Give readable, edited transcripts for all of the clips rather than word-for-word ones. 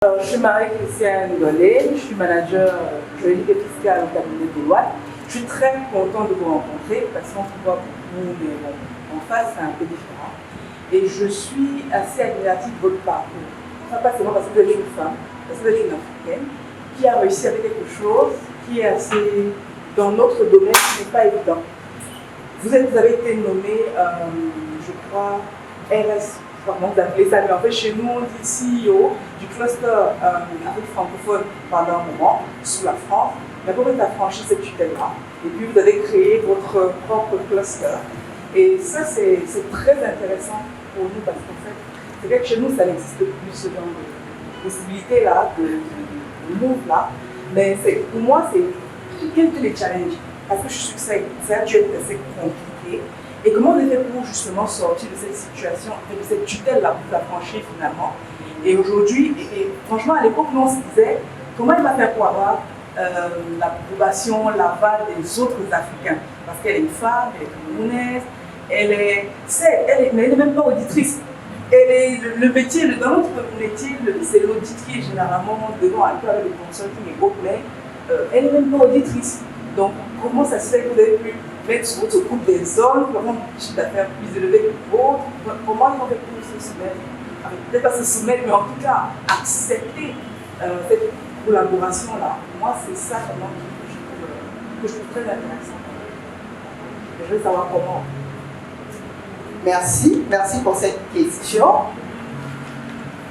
Je suis Marie-Christiane Gollet, je suis manager juridique et fiscal au cabinet de Deloitte. Je suis très contente de vous rencontrer parce qu'on se voit beaucoup, mais bon, en face c'est un peu différent. Et je suis assez admirative de votre parcours. Pas seulement parce que vous êtes une femme, parce que vous êtes une Africaine qui a réussi avec quelque chose qui est assez, dans notre domaine, qui n'est pas évident. Vous avez été nommé, je crois, RS. Comment vous appelez ça, mais en fait chez nous on dit CEO du cluster Afrique francophone pendant un moment sous la France. Mais après vous avez franchi cette tutelle-là et puis vous avez créé votre propre cluster. Et ça c'est très intéressant pour nous parce qu'en fait c'est vrai que chez nous ça n'existe plus ce genre de possibilité-là, de move-là. Mais pour moi c'est quels étaient les challenges? Parce que je suis que ça a dû être assez compliqué. Et comment on a fait pour justement sortir de cette situation, de cette tutelle-là pour la franchir finalement? Et aujourd'hui, et franchement, à l'époque, nous on se disait, comment il va faire pour avoir l'approbation, l'aval des autres Africains? Parce qu'elle est une femme, elle est camerounaise, elle n'est même pas auditrice. Le métier, dans notre métier, c'est l'audit qui est généralement devant un peu avec le consulting et autres, mais elle n'est même pas auditrice. Donc, comment ça se fait que vous avez pu mettre sur votre couple des hommes, vraiment un chiffre d'affaires plus élevé que le vôtre? Comment ils ont fait pour se soumettre? Peut-être pas se soumettre, mais en tout cas, accepter cette collaboration-là. Moi, c'est ça vraiment que je trouve très intéressant. Je veux savoir comment. Merci pour cette question.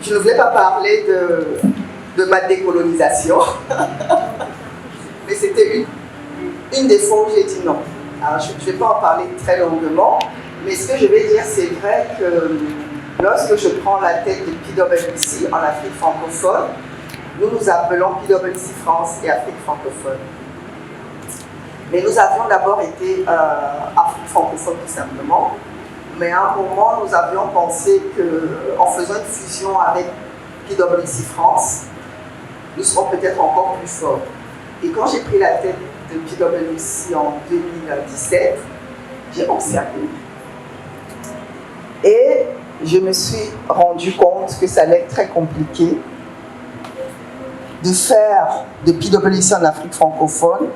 Je ne voulais pas parler de ma décolonisation, mais c'était une des fois où j'ai dit non. Alors, je ne vais pas en parler très longuement, mais ce que je vais dire, c'est vrai que lorsque je prends la tête de PwC en Afrique francophone, nous appelons PwC France et Afrique francophone. Mais nous avions d'abord été Afrique francophone tout simplement, mais à un moment, nous avions pensé qu'en faisant une fusion avec PwC France, nous serons peut-être encore plus forts. Et quand j'ai pris la tête de PwC en 2017, j'ai observé. Et je me suis rendu compte que ça allait être très compliqué de faire de PwC en Afrique francophone,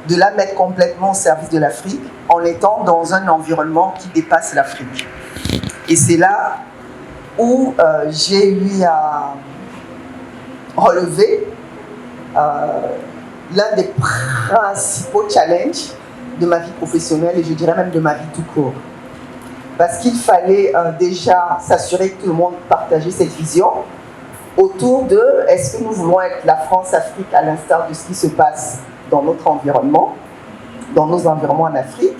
de la mettre complètement au service de l'Afrique en étant dans un environnement qui dépasse l'Afrique. Et c'est là où j'ai eu à relever l'un des principaux challenges de ma vie professionnelle et je dirais même de ma vie tout court. Parce qu'il fallait déjà s'assurer que tout le monde partageait cette vision autour de est-ce que nous voulons être la France-Afrique à l'instar de ce qui se passe dans notre environnement, dans nos environnements en Afrique,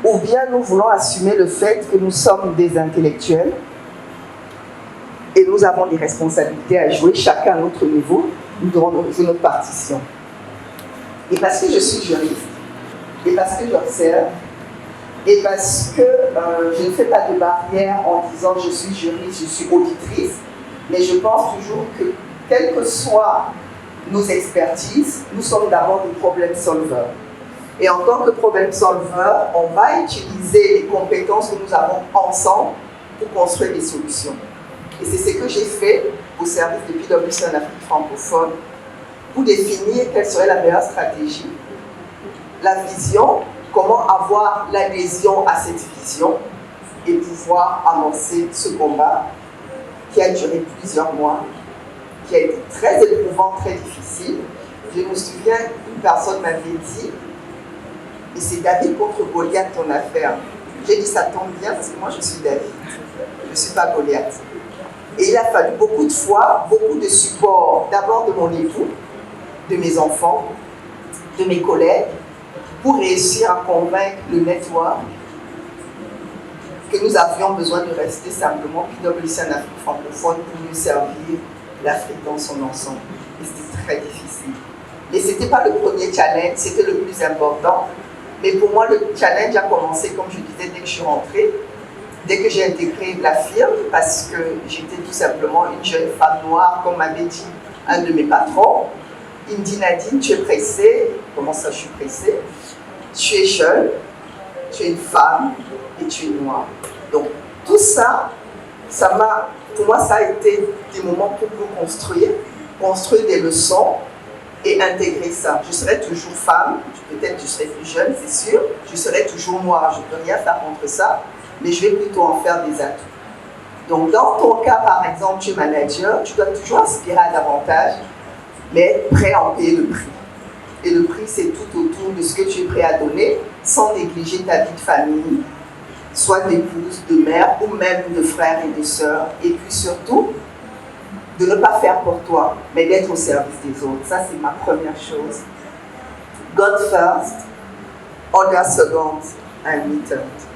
ou bien nous voulons assumer le fait que nous sommes des intellectuels et nous avons des responsabilités à jouer, chacun à notre niveau, nous devons jouer notre partition. Et parce que je suis juriste, et parce que j'observe, et parce que je ne fais pas de barrière en disant je suis juriste, je suis auditrice, mais je pense toujours que, quelles que soient nos expertises, nous sommes d'abord des problème solvers. Et en tant que problème solver, on va utiliser les compétences que nous avons ensemble pour construire des solutions. Et c'est ce que j'ai fait au service de PwC en Afrique francophone, pour définir quelle serait la meilleure stratégie, la vision, comment avoir l'adhésion à cette vision et pouvoir avancer ce combat qui a duré plusieurs mois, qui a été très éprouvant, très difficile. Je me souviens qu'une personne m'avait dit, et c'est David contre Goliath ton affaire. J'ai dit ça tombe bien parce que moi je suis David, je ne suis pas Goliath. Et il a fallu beaucoup de fois, beaucoup de support, d'abord de mon époux, de mes enfants, de mes collègues, pour réussir à convaincre le network que nous avions besoin de rester simplement PwC en Afrique francophone pour mieux servir l'Afrique dans son ensemble. Et c'était très difficile. Et ce n'était pas le premier challenge, c'était le plus important. Mais pour moi, le challenge a commencé, comme je disais, dès que je suis rentrée, dès que j'ai intégré la firme, parce que j'étais tout simplement une jeune femme noire, comme m'avait dit un de mes patrons. Il me dit, Nadine, tu es pressée. Comment ça, je suis pressée? Tu es jeune, tu es une femme et tu es noire. Donc, tout ça pour moi, ça a été des moments pour me construire des leçons et intégrer ça. Je serai toujours femme, peut-être je serai plus jeune, c'est sûr, je serai toujours moi, je ne peux rien faire contre ça, mais je vais plutôt en faire des atouts. Donc dans ton cas, par exemple, tu es manager, tu dois toujours aspirer à davantage, mais être prêt à en payer le prix. Et le prix, c'est tout autour de ce que tu es prêt à donner, sans négliger ta vie de famille, soit d'épouse, de mère, ou même de frères et de sœurs. Et puis surtout, de ne pas faire pour toi, mais d'être au service des autres. Ça, c'est ma première chose. God first, order second, and me third.